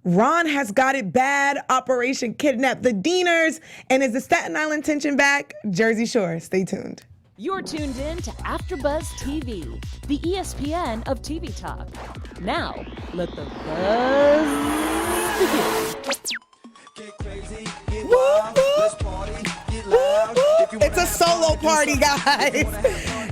Ron has got it bad. Operation Kidnap the Deaners. And is the Staten Island tension back? Jersey Shore. Stay tuned. You're tuned in to AfterBuzz TV, the ESPN of TV talk. Now, let the buzz begin. It's a solo party, guys.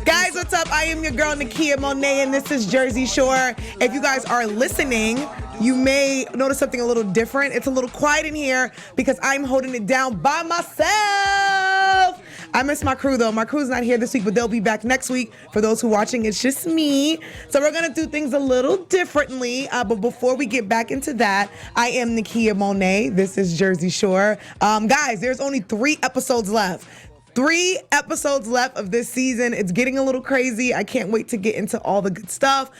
Guys, what's up? I am your girl, Nakia Monet, and this is Jersey Shore. If you guys are listening, you may notice something a little different. It's a little quiet in here because I'm holding it down by myself. I miss my crew, though. My crew's not here this week, but they'll be back next week. For those who are watching, it's just me. So we're going to do things a little differently. But before we get back into that, I am Nakia Monet. This is Jersey Shore. Guys, there's only 3 episodes left. 3 episodes left of this season. It's getting a little crazy. I can't wait to get into all the good stuff.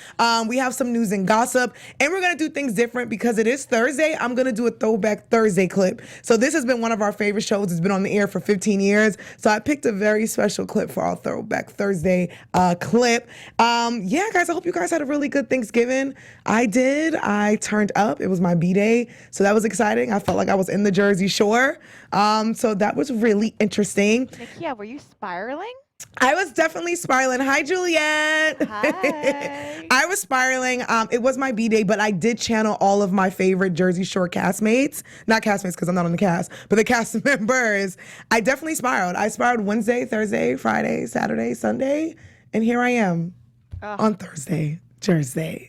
We have some news and gossip, and we're going to do things different because it is Thursday. I'm going to do a Throwback Thursday clip. So this has been one of our favorite shows. It's been on the air for 15 years. So I picked a very special clip for our Throwback Thursday clip. Yeah, guys, I hope you guys had a really good Thanksgiving. I did. I turned up. It was my B-Day. So that was exciting. I felt like I was in the Jersey Shore. So that was really interesting. Nakia, were you spiraling? I was definitely spiraling. Hi, Juliet. Hi. I was spiraling. It was my B-Day, but I did channel all of my favorite Jersey Shore castmates. Not castmates because I'm not on the cast, but the cast members. I definitely spiraled. I spiraled Wednesday, Thursday, Friday, Saturday, Sunday, and here I am on Thursday, Jersey.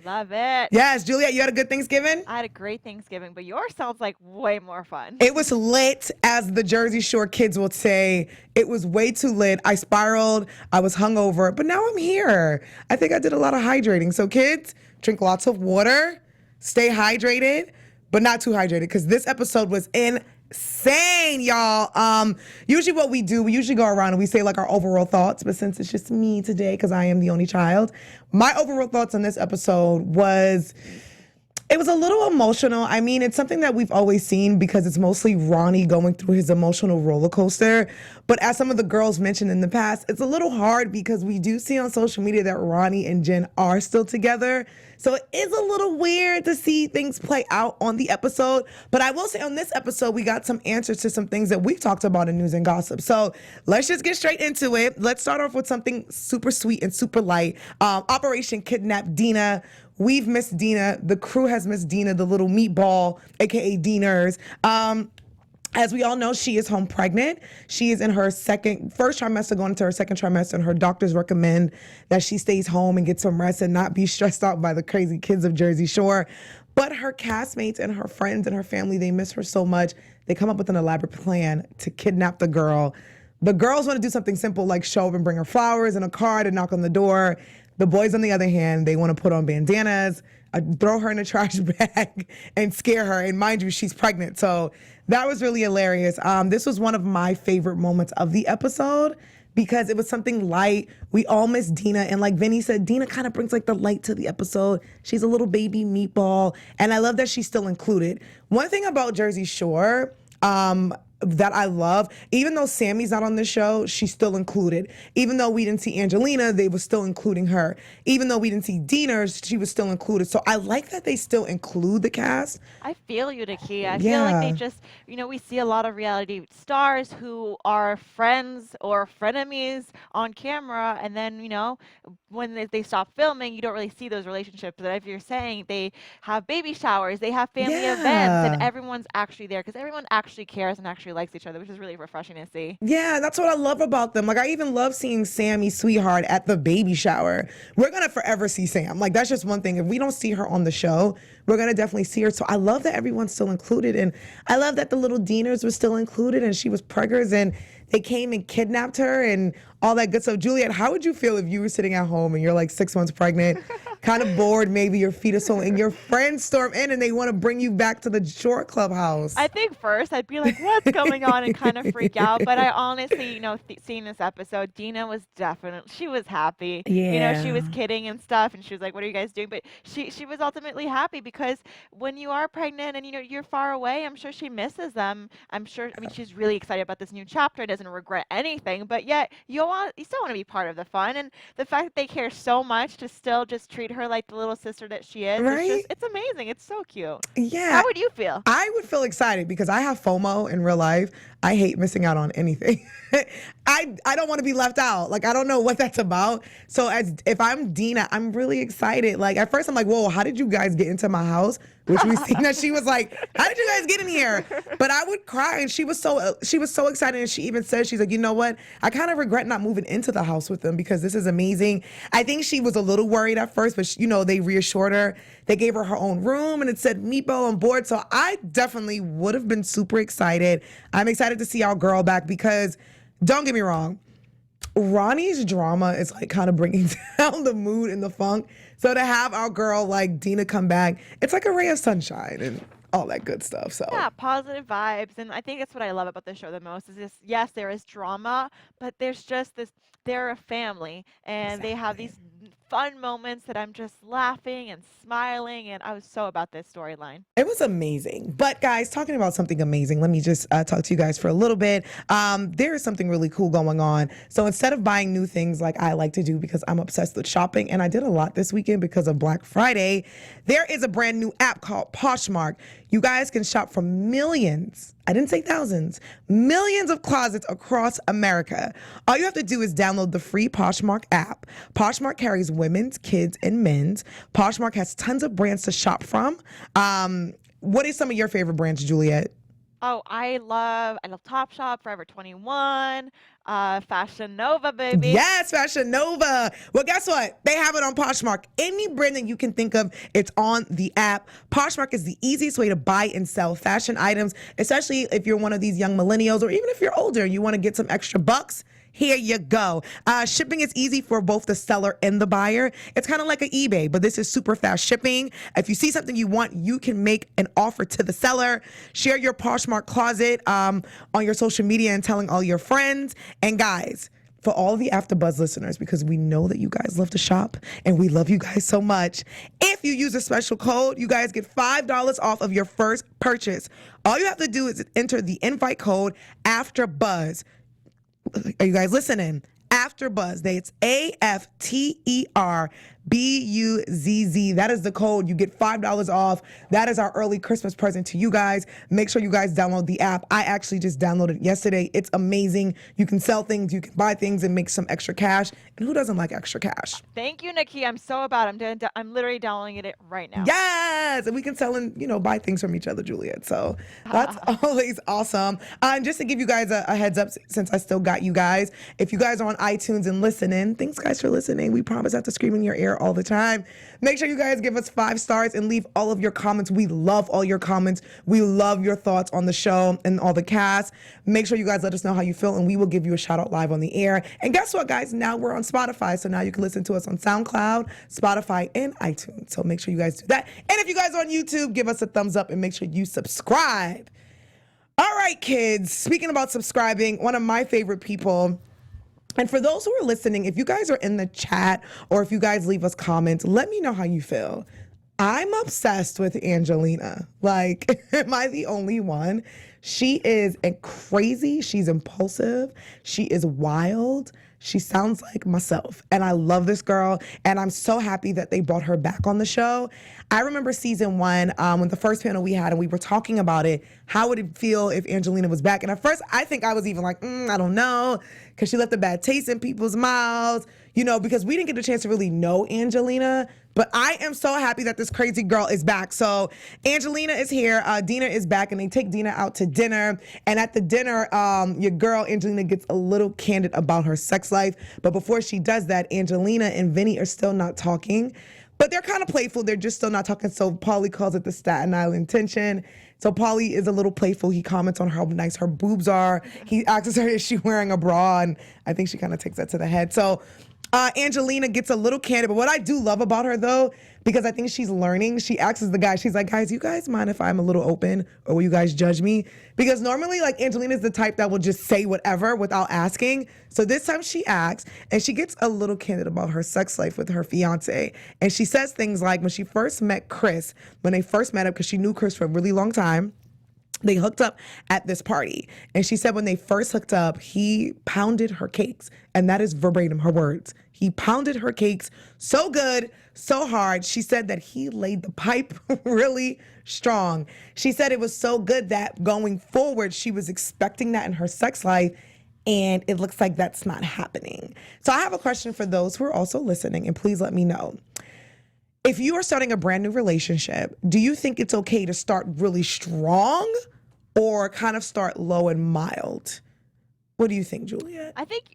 Love it. Yes, Juliet, you had a good Thanksgiving? I had a great Thanksgiving, but yours sounds like way more fun. It was lit, as the Jersey Shore kids would say. It was way too lit. I spiraled. I was hungover, but now I'm here. I think I did a lot of hydrating. So kids, drink lots of water, stay hydrated, but not too hydrated because this episode was insane, y'all. Usually what we do, we usually go around and we say like our overall thoughts, but since it's just me today because I am the only child, my overall thoughts on this episode was, it was a little emotional. I mean, it's something that we've always seen because it's mostly Ronnie going through his emotional roller coaster. But as some of the girls mentioned in the past, it's a little hard because we do see on social media that Ronnie and Jenn are still together. So it is a little weird to see things play out on the episode. But I will say on this episode, we got some answers to some things that we've talked about in news and gossip. So let's just get straight into it. Let's start off with something super sweet and super light. Operation Kidnap Deena. We've missed Deena. The crew has missed Deena, the little meatball, aka Deaners. As we all know, she is home pregnant. She is in her first trimester, going into her second trimester, and her doctors recommend that she stays home and get some rest and not be stressed out by the crazy kids of Jersey Shore. But her castmates and her friends and her family, they miss her so much. They come up with an elaborate plan to kidnap the girl. The girls want to do something simple like show up and bring her flowers and a card and knock on the door. The boys, on the other hand, they want to put on bandanas, throw her in a trash bag, and scare her. And mind you, she's pregnant. So that was really hilarious. This was one of my favorite moments of the episode because it was something light. We all miss Deena. And like Vinny said, Deena kind of brings like the light to the episode. She's a little baby meatball. And I love that she's still included. One thing about Jersey Shore, that I love, even though Sammy's not on the show, she's still included. Even though we didn't see Angelina, they were still including her. Even though we didn't see Deena, she was still included. So I like that they still include the cast. I feel you, Nakia. I feel like they just, we see a lot of reality stars who are friends or frenemies on camera, and then, when they stop filming, you don't really see those relationships. But if you're saying they have baby showers, they have family events, and everyone's actually there because everyone actually cares and actually likes each other, which is really refreshing to see. Yeah, that's what I love about them. Like, I even love seeing Sammy's sweetheart at the baby shower. We're going to forever see Sam. Like, that's just one thing. If we don't see her on the show, we're going to definitely see her. So I love that everyone's still included. And I love that the little Deaners were still included and she was preggers and they came and kidnapped her and all that good stuff. Juliet, how would you feel if you were sitting at home and you're like 6 months pregnant, kind of bored, maybe your feet are swollen, and your friends storm in and they want to bring you back to the Shore Clubhouse? I think first I'd be like, what's going on, and kind of freak out. But I honestly, seeing this episode, Deena was definitely, she was happy. Yeah. She was kidding and stuff, and she was like, what are you guys doing? But she was ultimately happy because when you are pregnant and, you're far away, I'm sure she misses them. She's really excited about this new chapter, doesn't regret anything, but yet you still want to be part of the fun. And the fact that they care so much to still just treat treat her like the little sister that she is. Right? It's amazing. It's so cute. Yeah. How would you feel? I would feel excited because I have FOMO in real life. I hate missing out on anything. I don't want to be left out. Like, I don't know what that's about. So if I'm Deena, I'm really excited. Like, at first I'm like, whoa, how did you guys get into my house? Which we seen that she was like, how did you guys get in here? But I would cry, and she was so excited, and she even said, she's like, you know what? I kind of regret not moving into the house with them because this is amazing. I think she was a little worried at first, but they reassured her. They gave her her own room, and it said Meepo on board. So I definitely would have been super excited. I'm excited to see our girl back because, don't get me wrong, Ronnie's drama is like kind of bringing down the mood and the funk. So to have our girl like Deena come back, it's like a ray of sunshine and all that good stuff. So yeah, positive vibes. And I think that's what I love about the show the most is this, yes, there is drama, but there's just this, they're a family and they have these fun moments that I'm just laughing and smiling, and I was so about this storyline. it was amazing. But guys, talking about something amazing, let me just talk to you guys for a little bit. There is something really cool going on. So instead of buying new things like I like to do because I'm obsessed with shopping, and I did a lot this weekend because of Black Friday, there is a brand new app called Poshmark. You guys can shop from millions, I didn't say thousands, millions of closets across America. All you have to do is download the free Poshmark app. Poshmark carries women's, kids, and men's. Poshmark has tons of brands to shop from. What are some of your favorite brands, Juliet? Oh, I love Topshop, Forever 21, Fashion Nova, baby. Yes, Fashion Nova. Well, guess what? They have it on Poshmark. Any brand that you can think of, it's on the app. Poshmark is the easiest way to buy and sell fashion items, especially if you're one of these young millennials or even if you're older and you want to get some extra bucks. Here you go. Shipping is easy for both the seller and the buyer. It's kind of like an eBay, but this is super fast shipping. If you see something you want, you can make an offer to the seller. Share your Poshmark closet on your social media and telling all your friends. And guys, for all the AfterBuzz listeners, because we know that you guys love to shop and we love you guys so much, if you use a special code, you guys get $5 off of your first purchase. All you have to do is enter the invite code AfterBuzz. Are you guys listening? AfterBuzz. It's AfterBuzz. That is the code. You get $5 off. That is our early Christmas present to you guys. Make sure you guys download the app. I actually just downloaded it yesterday. It's amazing. You can sell things, you can buy things and make some extra cash. And who doesn't like extra cash? Thank you, Nikki. I'm so about it. I'm literally downloading it right now. Yes, and we can sell and buy things from each other, Juliet. So that's always awesome. And just to give you guys a heads up, since I still got you guys, if you guys are on iTunes and listening, thanks guys for listening. We promise not to scream in your ear all the time. Make sure you guys give us 5 stars and leave all of your comments. We love all your comments. We love your thoughts on the show and all the cast. Make sure you guys let us know how you feel and we will give you a shout out live on the air. And guess what, guys? Now we're on Spotify. So now you can listen to us on SoundCloud, Spotify, and iTunes. So make sure you guys do that. And if you guys are on YouTube, give us a thumbs up and make sure you subscribe. All right, kids. Speaking about subscribing, one of my favorite people. And for those who are listening, if you guys are in the chat or if you guys leave us comments, let me know how you feel. I'm obsessed with Angelina. Like, am I the only one? She is crazy. She's impulsive. She is wild. She sounds like myself. And I love this girl. And I'm so happy that they brought her back on the show. I remember season 1, when the first panel we had and we were talking about it, how would it feel if Angelina was back? And at first, I think I was even like, I don't know, because she left a bad taste in people's mouths, because we didn't get the chance to really know Angelina. But I am so happy that this crazy girl is back. So Angelina is here. Deena is back, and they take Deena out to dinner. And at the dinner, your girl Angelina gets a little candid about her sex life. But before she does that, Angelina and Vinny are still not talking. But they're kind of playful. They're just still not talking. So Paulie calls it the Staten Island tension. So Paulie is a little playful. He comments on how nice her boobs are. He asks her, is she wearing a bra? And I think she kind of takes that to the head. So Angelina gets a little candid. But what I do love about her, though, because I think she's learning, she asks the guys, she's like, guys, you guys mind if I'm a little open or will you guys judge me? Because normally, like, Angelina's the type that will just say whatever without asking. So this time she asks, and she gets a little candid about her sex life with her fiance. And she says things like when she first met Chris, when they first met up, because she knew Chris for a really long time, They hooked up at this party. And she said when they first hooked up, he pounded her cakes. And that is verbatim, her words. He pounded her cakes so good, so hard. She said that he laid the pipe really strong. She said it was so good that going forward, she was expecting that in her sex life. And it looks like that's not happening. So I have a question for those who are also listening, and please let me know. If you are starting a brand new relationship, do you think it's okay to start really strong or kind of start low and mild? What do you think, Juliet? I think,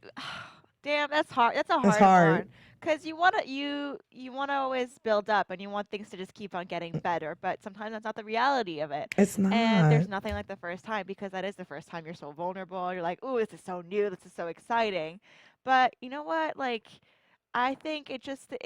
damn, that's hard. That's a It's hard hard. one. Because you wanna always build up and you want things to just keep on getting better, but sometimes that's not the reality of it. It's And not. there's nothing like the first time because that is the first time you're so vulnerable. You're like, ooh, this is so new. This is so exciting. But you know what? Like, I think it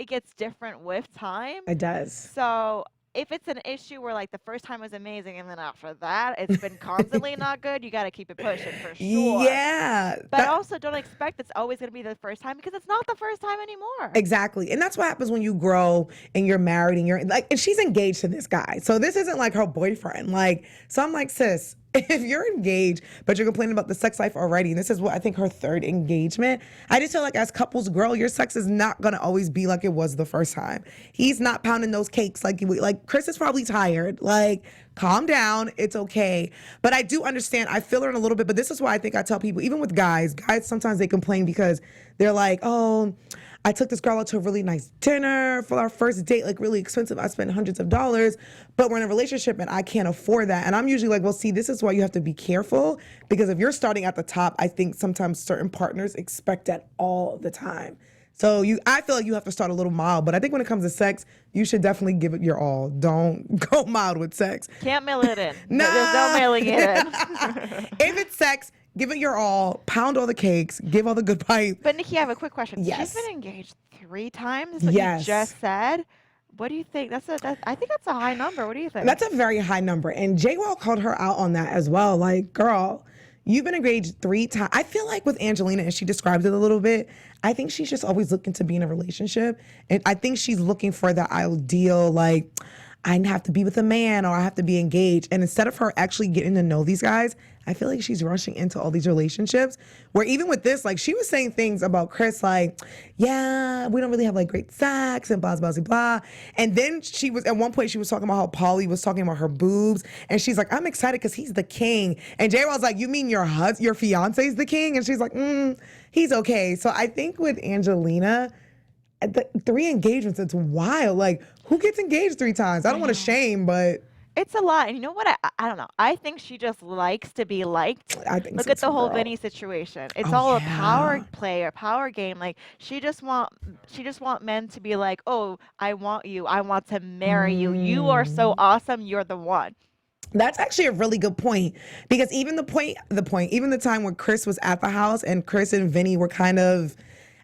gets different with time. It does. So if it's an issue where like the first time was amazing and then after that it's been constantly not good, you got to keep it pushing for sure. Yeah. But also don't expect it's always going to be the first time because it's not the first time anymore. Exactly. And that's what happens when you grow and you're married and you're like, and she's engaged to this guy. So this isn't like her boyfriend. Like, so I'm like, sis, if you're engaged, but you're complaining about the sex life already, and this is what I think her third engagement, I just feel like as couples grow, your sex is not going to always be like it was the first time. He's not pounding those cakes like Chris is probably tired. Like, calm down. It's okay. But I do understand. I feel her in a little bit, but this is why I think I tell people, even with guys sometimes they complain because they're like, oh, I took this girl out to a really nice dinner for our first date, like really expensive. I spent hundreds of dollars, but we're in a relationship and I can't afford that. And I'm usually like, well, see, this is why you have to be careful because if you're starting at the top, I think sometimes certain partners expect that all the time. So I feel like you have to start a little mild, but I think when it comes to sex, you should definitely give it your all. Don't go mild with sex. Can't mail it in. Nah. There's no mailing it in. If it's sex, give it your all. Pound all the cakes. Give all the good pipe. But Nikki, I have a quick question. Yes. She's been engaged 3 times. Is what Yes. you just said. What do you think? I think that's a high number. What do you think? That's a very high number. And J-Wall called her out on that as well. Like, girl, you've been engaged 3 times. I feel like with Angelina, and she described it a little bit, I think she's just always looking to be in a relationship. And I think she's looking for the ideal, like, I have to be with a man or I have to be engaged. And instead of her actually getting to know these guys, I feel like she's rushing into all these relationships where even with this, like she was saying things about Chris, like, yeah, we don't really have like great sex and blah, blah, blah, blah. And then she was, at one point she was talking about how Polly was talking about her boobs. And she's like, I'm excited because he's the king. And J-Wall's like, you mean your fiance's the king? And she's like, he's okay. So I think with Angelina, the 3 engagements, it's wild. Like, who gets engaged 3 times? I don't want to shame, but It's a lot. And you know what? I don't know. I think she just likes to be liked. I think Look so at the too, whole girl. Vinny situation. It's Oh, all a yeah. power play, a power game. Like she just want men to be like, "Oh, I want you. I want to marry you. You are so awesome. You're the one." That's actually a really good point because even even the time when Chris was at the house and Chris and Vinny were kind of,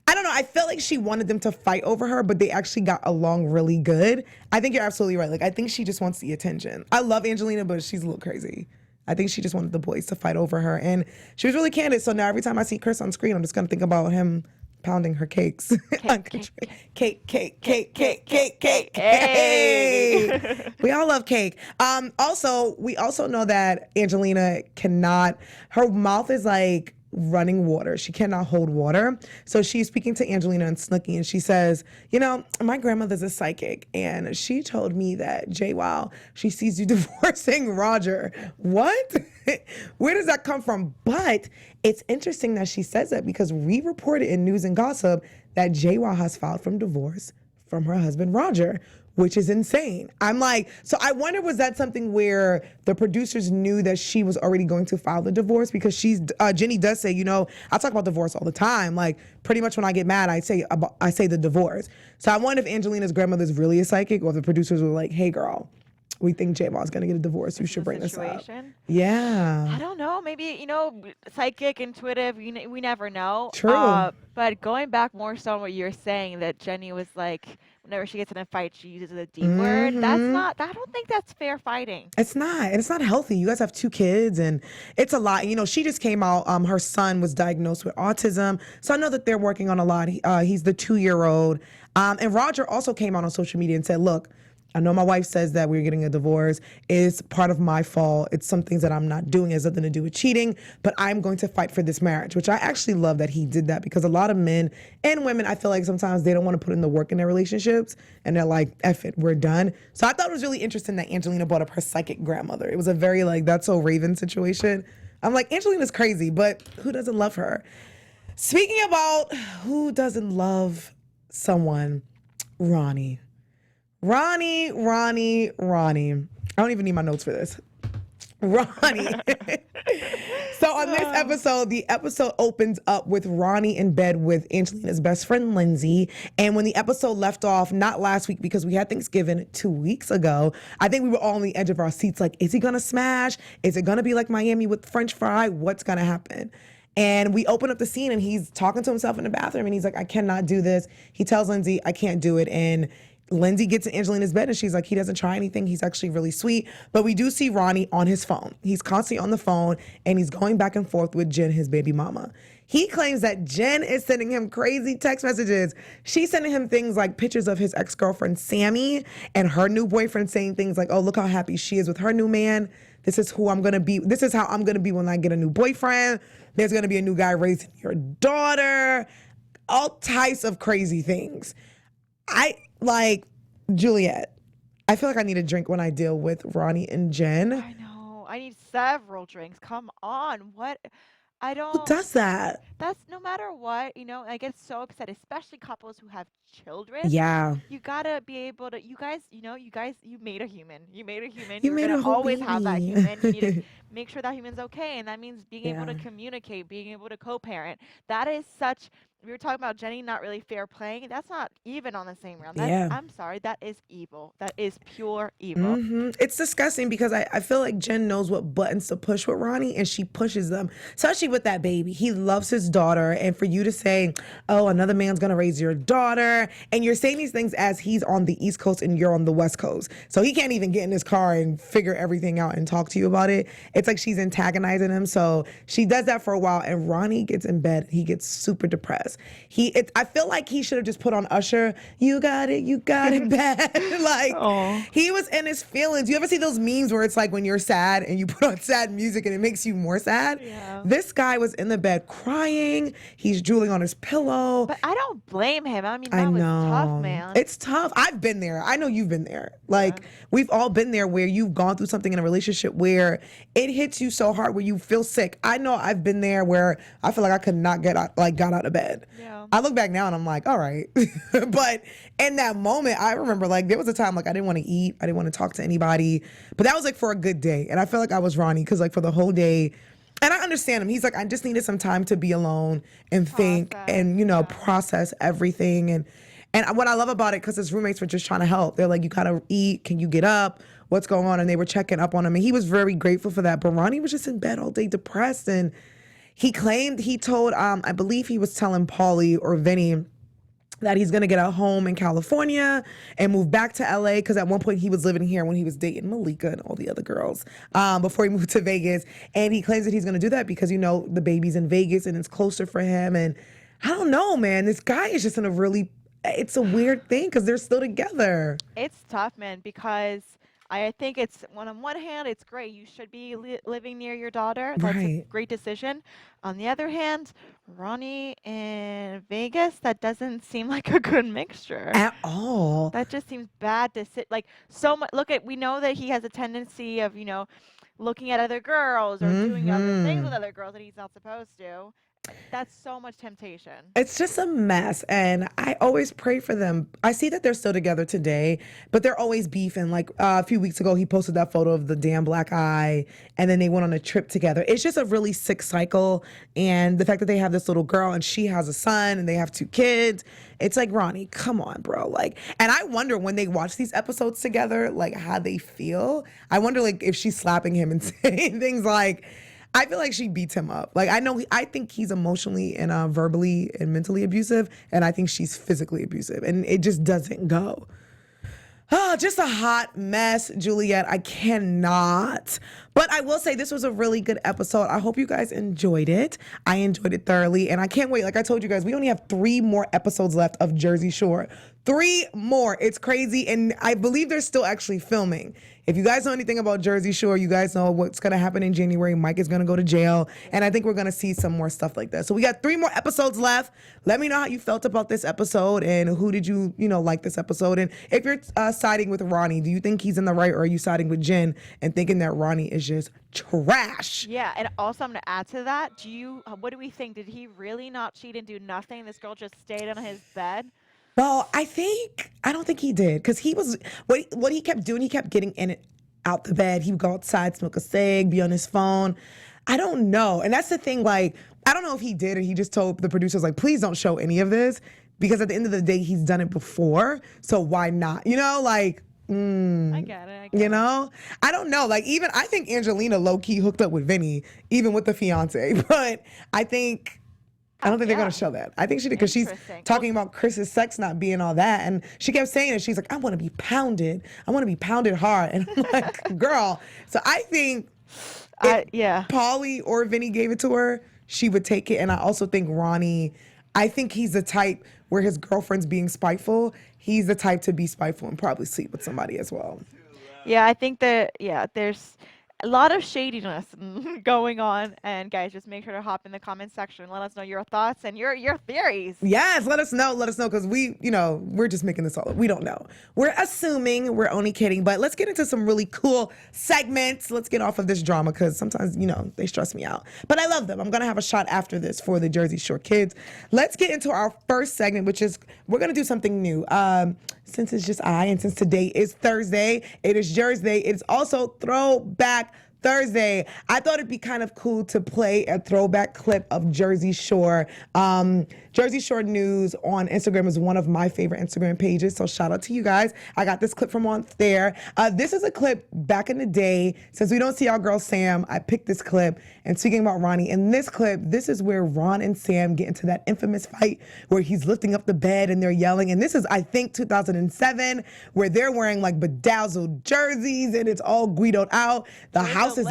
I don't know, I felt like she wanted them to fight over her, but they actually got along really good. I think you're absolutely right. Like, I think she just wants the attention. I love Angelina, but she's a little crazy. I think she just wanted the boys to fight over her. And she was really candid. So now every time I see Chris on screen, I'm just going to think about him pounding her cakes. Cake. Hey. We all love cake. We also know that Angelina her mouth is like running water. She cannot hold water. So she's speaking to Angelina and Snooki and she says, my grandmother's a psychic and she told me that J-Wow, she sees you divorcing Roger. What? Where does that come from? But it's interesting that she says that because we reported in News and Gossip that J-Wow has filed for divorce from her husband Roger, which is insane. I'm like, so I wonder, was that something where the producers knew that she was already going to file the divorce? Because Jenni does say, I talk about divorce all the time. Like pretty much when I get mad, I say the divorce. So I wonder if Angelina's grandmother's really a psychic or if the producers were like, hey girl, we think J-Maw's gonna get a divorce. You should bring this up. Yeah. I don't know. Maybe, psychic, intuitive, we never know. True. But going back more so on what you're saying, that Jenni was like, whenever she gets in a fight, she uses the D word. I don't think that's fair fighting. It's not. And it's not healthy. You guys have 2 kids and it's a lot. She just came out, her son was diagnosed with autism. So I know that they're working on a lot. He's the 2-year-old. And Roger also came out on social media and said, look, I know my wife says that we're getting a divorce. It's part of my fault. It's some things that I'm not doing. It has nothing to do with cheating, but I'm going to fight for this marriage, which I actually love that he did that, because a lot of men and women, I feel like sometimes they don't want to put in the work in their relationships, and they're like, F it, we're done. So I thought it was really interesting that Angelina brought up her psychic grandmother. It was a very like, that's so Raven situation. I'm like, Angelina's crazy, but who doesn't love her? Speaking about who doesn't love someone, Ronnie. Ronnie. I don't even need my notes for this. Ronnie. So on this episode, the episode opens up with Ronnie in bed with Angelina's best friend, Lindsay. And when the episode left off, not last week because we had Thanksgiving 2 weeks ago, I think we were all on the edge of our seats like, is he gonna smash? Is it gonna be like Miami with French fry? What's gonna happen? And we open up the scene and he's talking to himself in the bathroom and he's like, I cannot do this. He tells Lindsay, I can't do it. And Lindsay gets in Angelina's bed and she's like, he doesn't try anything. He's actually really sweet. But we do see Ronnie on his phone. He's constantly on the phone and he's going back and forth with Jenn, his baby mama. He claims that Jenn is sending him crazy text messages. She's sending him things like pictures of his ex-girlfriend, Sammy, and her new boyfriend, saying things like, oh, look how happy she is with her new man. This is who I'm going to be. This is how I'm going to be when I get a new boyfriend. There's going to be a new guy raising your daughter. All types of crazy things. Like, Juliet, I feel like I need a drink when I deal with Ronnie and Jenn. I know. I need several drinks. Come on. What? I don't. Who does that? That's no matter what, I get so upset, especially couples who have children. Yeah. You gotta be able to, you guys, you made a human. You made a human. You You're made gonna a whole always have that baby. human. You need to make sure that human's okay. And that means being able to Yeah. communicate, being able to co-parent. That is such, we were talking about Jenni not really fair playing. That's not even on the same round. Yeah. I'm sorry. That is evil. That is pure evil. It's disgusting because I feel like Jenn knows what buttons to push with Ronnie and she pushes them, especially with that baby. He loves his daughter, and for you to say, oh, another man's gonna raise your daughter, and you're saying these things as he's on the East Coast and you're on the West Coast. So he can't even get in his car and figure everything out and talk to you about it. It's like she's antagonizing him. So she does that for a while, and Ronnie gets in bed. He gets super depressed. I feel like he should have just put on Usher, you got it bad. Like, Aw. he was in his feelings. You ever see those memes where it's like when you're sad and you put on sad music and it makes you more sad? Yeah. This guy was in the bed crying. He's drooling on his pillow. But I don't blame him. I mean, I that was know. tough, man. It's tough. I've been there. I know you've been there. Like, we've all been there where you've gone through something in a relationship where it hits you so hard where you feel sick. I know I've been there where I feel like I could not got out of bed. Yeah. I look back now and I'm like, all right. But in that moment, I remember like there was a time like I didn't want to eat. I didn't want to talk to anybody. But that was like for a good day. And I felt like I was Ronnie because like for the whole day, and I understand him. He's like, I just needed some time to be alone and think and, process everything. And what I love about it, because his roommates were just trying to help. They're like, you gotta eat. Can you get up? What's going on? And they were checking up on him. And he was very grateful for that. But Ronnie was just in bed all day depressed. And he told, I believe he was telling Paulie or Vinny that he's gonna get a home in California and move back to LA, because at one point he was living here when he was dating Malika and all the other girls before he moved to Vegas. And he claims that he's gonna do that because, the baby's in Vegas and it's closer for him. And I don't know, man, this guy is just in it's a weird thing because they're still together. It's tough, man, because I think it's on one hand, it's great. You should be living near your daughter. That's a Right. great decision. On the other hand, Ronnie in Vegas, that doesn't seem like a good mixture. At all. That just seems bad to sit like so much. We know that he has a tendency of, looking at other girls or doing other things with other girls that he's not supposed to. That's so much temptation. It's just a mess, and I always pray for them. I see that they're still together today, but they're always beefing. Like a few weeks ago, he posted that photo of the damn black eye, and then they went on a trip together. It's just a really sick cycle, and the fact that they have this little girl, and she has a son, and they have 2 kids. It's like, Ronnie, come on, bro. Like, and I wonder when they watch these episodes together, like how they feel. I wonder, like, if she's slapping him and saying things like, I feel like she beats him up. Like, I think he's emotionally and verbally and mentally abusive, and I think she's physically abusive, and it just doesn't go. Oh, just a hot mess, Juliet. I cannot. But I will say this was a really good episode. I hope you guys enjoyed it. I enjoyed it thoroughly, and I can't wait. Like I told you guys, we only have 3 more episodes left of Jersey Shore. 3 more. It's crazy. And I believe they're still actually filming. If you guys know anything about Jersey Shore, you guys know what's going to happen in January. Mike is going to go to jail. And I think we're going to see some more stuff like that. So we got 3 more episodes left. Let me know how you felt about this episode and who did you like this episode. And if you're siding with Ronnie, do you think he's in the right, or are you siding with Jenn and thinking that Ronnie is just trash? Yeah, and also I'm going to add to that. What do we think? Did he really not cheat and do nothing? This girl just stayed on his bed? Well, I don't think he did, because he was, what he kept doing, he kept getting in and out the bed. He would go outside, smoke a cig, be on his phone. I don't know. And that's the thing, like, I don't know if he did or he just told the producers, like, please don't show any of this, because at the end of the day, he's done it before, so why not? I get it. I don't know. Like, even, I think Angelina low-key hooked up with Vinny, even with the fiance, but I don't think they're going to show that. I think she did, because she's talking about Chris's sex not being all that. And she kept saying it. She's like, I want to be pounded. I want to be pounded hard. And I'm like, girl. So I think if Pauly or Vinny gave it to her, she would take it. And I also think Ronnie, I think he's the type where his girlfriend's being spiteful. He's the type to be spiteful and probably sleep with somebody as well. Yeah, I think that, there's a lot of shadiness going on, and guys, just make sure to hop in the comment section. Let us know your thoughts and your theories. Yes, let us know, because we're just making this all up. We don't know. We're assuming, we're only kidding, but let's get into some really cool segments. Let's get off of this drama, because sometimes, they stress me out. But I love them. I'm going to have a shot after this for the Jersey Shore kids. Let's get into our first segment, which is, we're going to do something new. Since it's just and since today is Thursday, it is Jersey. It's also Throwback Thursday. I thought it'd be kind of cool to play a throwback clip of Jersey Shore. Jersey Shore News on Instagram is one of my favorite Instagram pages, so shout out to you guys. I got this clip from on there. This is a clip back in the day. Since we don't see our girl Sam, I picked this clip. And speaking about Ronnie, in this clip, this is where Ron and Sam get into that infamous fight where he's lifting up the bed and they're yelling. And this is, I think, 2007, where they're wearing like bedazzled jerseys and it's all guidoed out. The house is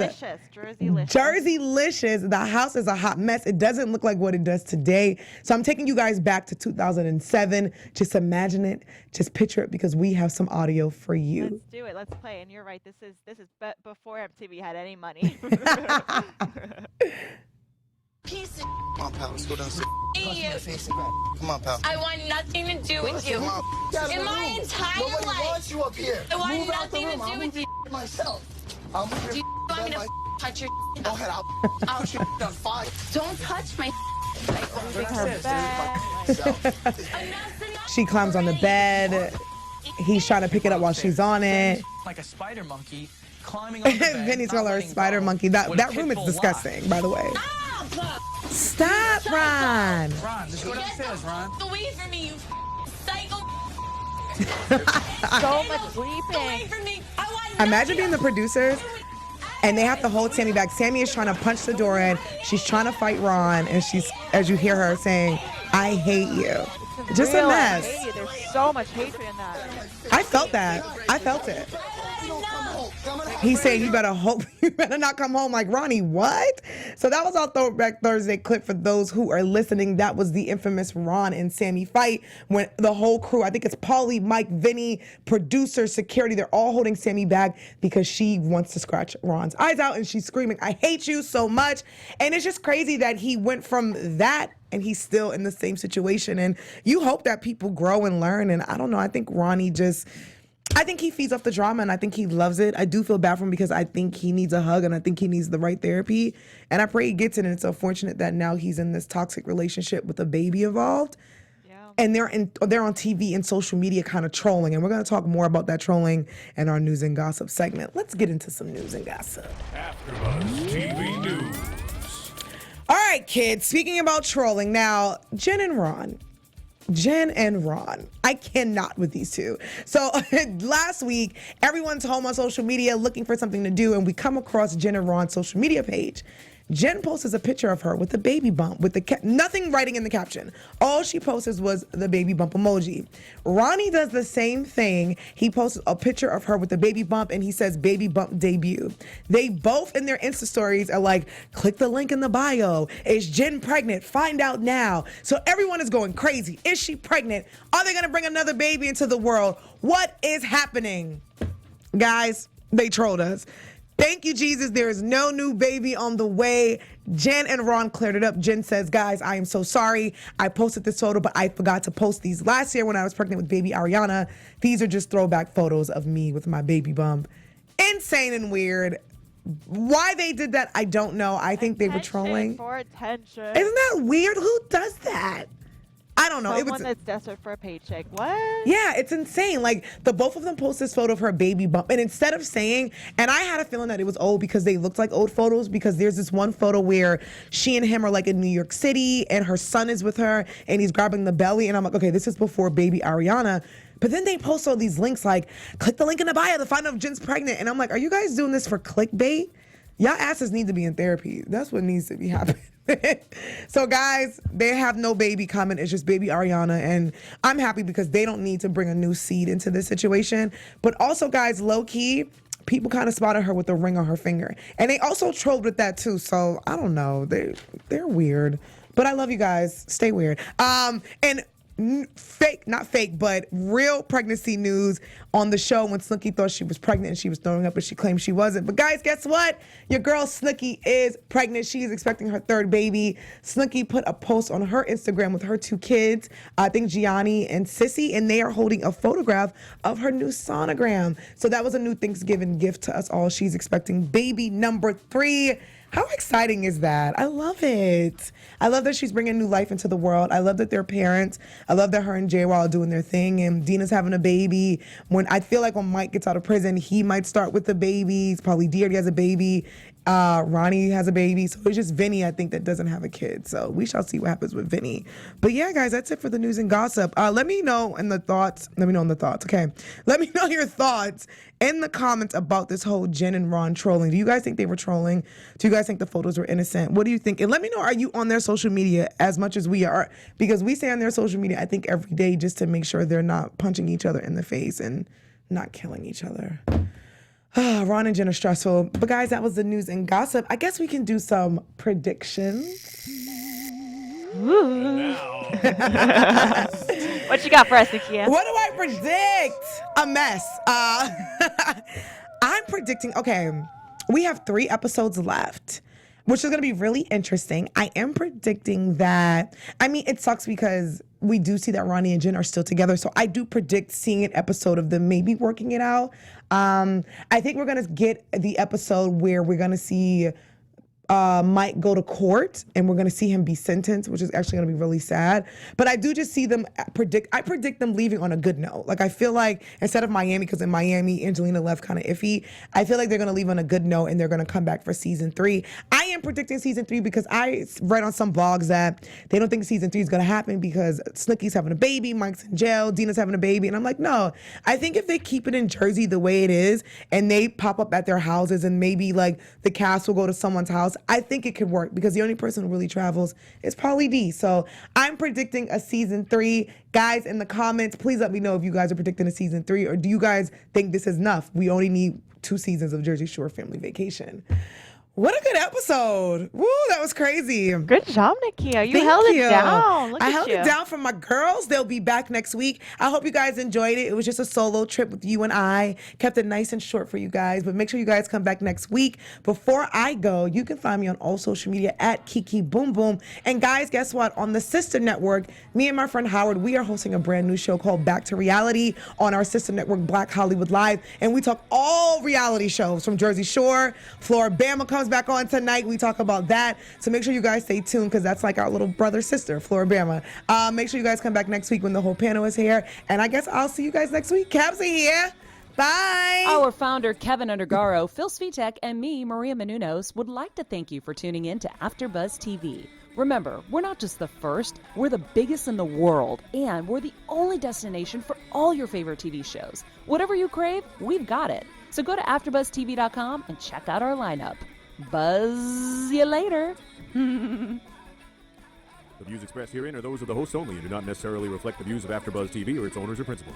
Jersey-licious. The house is a hot mess. It doesn't look like what it does today. So I'm taking you guys back to 2007. Just imagine it. Just picture it, because we have some audio for you. Let's do it. Let's play. And you're right. This is before MTV had any money. Piece of Come on, pal. Let's go downstairs. you. Come on, pal. I want nothing to do with you. Come on. In my entire Nobody life, wants you up here. I want Move out the nothing room. to do I'll with move you. myself. I'll move Do you your want me bed to touch your? Go ahead. I'll put you on fire. Don't touch my. She climbs on the bed. He's trying to pick it up while she's on it. Like a spider monkey climbing on the bed. Vinny's calling her a spider monkey. That room is disgusting, by the way. Stop, Ron. Ron, just go downstairs, Ron. Away from me, you psycho. So much Away weeping. from me. I want Imagine being the producers and they have to hold Sammy back. Sammy is trying to punch the door in. She's trying to fight Ron, and she's, as you hear her saying, I hate you. Just a mess. There's so much hatred in that. I felt that. I felt it. He's saying, you better not come home. Like, Ronnie, what? So that was our Throwback Thursday clip for those who are listening. That was the infamous Ron and Sammy fight when the whole crew, I think it's Pauly, Mike, Vinny, producer, security, they're all holding Sammy back because she wants to scratch Ron's eyes out and she's screaming, I hate you so much. And it's just crazy that he went from that and he's still in the same situation. And you hope that people grow and learn. And I don't know, I think Ronnie I think he feeds off the drama and I think he loves it. I do feel bad for him because I think he needs a hug and I think he needs the right therapy. And I pray he gets it. And it's unfortunate that now he's in this toxic relationship with a baby involved. Yeah. And they're on TV and social media kind of trolling. And we're going to talk more about that trolling in our news and gossip segment. Let's get into some news and gossip. AfterBuzz TV News. All right, kids. Speaking about trolling, now, Jenn and Ron. I cannot with these two. So last week, everyone's home on social media looking for something to do, and we come across Jenn and Ron's social media page. Jenn posts a picture of her with the baby bump, with the nothing writing in the caption. All she posted was the baby bump emoji. Ronnie does the same thing. He posts a picture of her with the baby bump, and he says baby bump debut. They both in their Insta stories are like, click the link in the bio. Is Jenn pregnant? Find out now. So everyone is going crazy. Is she pregnant? Are they gonna bring another baby into the world? What is happening? Guys, they trolled us. Thank you, Jesus. There is no new baby on the way. Jenn and Ron cleared it up. Jenn says, guys, I am so sorry. I posted this photo, but I forgot to post these last year when I was pregnant with baby Ariana. These are just throwback photos of me with my baby bump. Insane and weird. Why they did that, I don't know. I think they were trolling. For attention. Isn't that weird? Who does that? I don't know. Someone that's desperate for a paycheck. What? Yeah, it's insane. Like, the both of them post this photo of her baby bump. And instead of saying, and I had a feeling that it was old because they looked like old photos, because there's this one photo where she and him are like in New York City and her son is with her and he's grabbing the belly. And I'm like, okay, this is before baby Ariana. But then they post all these links like, click the link in the bio to find out if Jen's pregnant. And I'm like, are you guys doing this for clickbait? Y'all asses need to be in therapy. That's what needs to be happening. So guys, they have no baby coming. It's just baby Ariana, and I'm happy because they don't need to bring a new seed into this situation. But also, guys, low key, people kind of spotted her with a ring on her finger, and they also trolled with that too. So I don't know, they're weird. But I love you guys. Stay weird. And fake, not fake, but real pregnancy news on the show when Snooki thought she was pregnant and she was throwing up, but she claimed she wasn't. But guys, guess what? Your girl Snooki is pregnant. She is expecting her third baby. Snooki put a post on her Instagram with her two kids, I think Gianni and Sissy, and they are holding a photograph of her new sonogram. So that was a new Thanksgiving gift to us all. She's expecting baby number 3. How exciting is that? I love it. I love that she's bringing new life into the world. I love that they're parents. I love that her and Jay are doing their thing, and Deena's having a baby. When I feel like when Mike gets out of prison, he might start with the babies. Probably Dee already has a baby. Ronnie has a baby. So it's just Vinny, I think, that doesn't have a kid. So we shall see what happens with Vinny. But yeah, guys, that's it for the news and gossip. Let me know in the thoughts. Let me know in the thoughts. Okay. Let me know your thoughts in the comments about this whole Jenn and Ron trolling. Do you guys think they were trolling? Do you guys think the photos were innocent? What do you think? And let me know, are you on their social media as much as we are? Because we stay on their social media, I think, every day just to make sure they're not punching each other in the face and not killing each other. Ron and Jenn are stressful. But guys, that was the news and gossip. I guess we can do some predictions. What you got for us, Nakia? What do I predict? A mess. I'm predicting, okay, we have 3 episodes left, which is going to be really interesting. I am predicting that, I mean, it sucks because we do see that Ronnie and Jenn are still together. So I do predict seeing an episode of them maybe working it out. I think we're going to get the episode where we're going to see Mike go to court and we're going to see him be sentenced, which is actually going to be really sad. But I do just see them I predict them leaving on a good note. Like, I feel like instead of Miami, because in Miami, Angelina left kind of iffy, I feel like they're going to leave on a good note and they're going to come back for season 3. I am predicting season 3 because I read on some blogs that they don't think season 3 is going to happen because Snooki's having a baby, Mike's in jail, Deena's having a baby. And I'm like, no, I think if they keep it in Jersey the way it is and they pop up at their houses and maybe like the cast will go to someone's house, I think it could work because the only person who really travels is Pauly D. So I'm predicting a season 3. Guys, in the comments, please let me know if you guys are predicting a season 3 or do you guys think this is enough? We only need 2 seasons of Jersey Shore Family Vacation. What a good episode. Woo, that was crazy. Good job, Nakia. You Thank held you. it down. Look I at held you. it down for my girls. They'll be back next week. I hope you guys enjoyed it. It was just a solo trip with you and I. Kept it nice and short for you guys, but make sure you guys come back next week. Before I go, you can find me on all social media at Kiki Boom Boom. And guys, guess what? On the sister network, me and my friend Howard, we are hosting a brand new show called Back to Reality on our sister network, Black Hollywood Live. And we talk all reality shows from Jersey Shore. Floribama comes back on tonight. We talk about that. So make sure you guys stay tuned because that's like our little brother, sister, Floribama. Make sure you guys come back next week when the whole panel is here. And I guess I'll see you guys next week. Cabs are here. Bye. Our founder, Keven Undergaro, Phil Svitek, and me, Maria Menounos, would like to thank you for tuning in to AfterBuzz TV. Remember, we're not just the first, we're the biggest in the world, and we're the only destination for all your favorite TV shows. Whatever you crave, we've got it. So go to AfterBuzzTV.com and check out our lineup. Buzz you later. The views expressed herein are those of the hosts only and do not necessarily reflect the views of AfterBuzz TV or its owners or principals.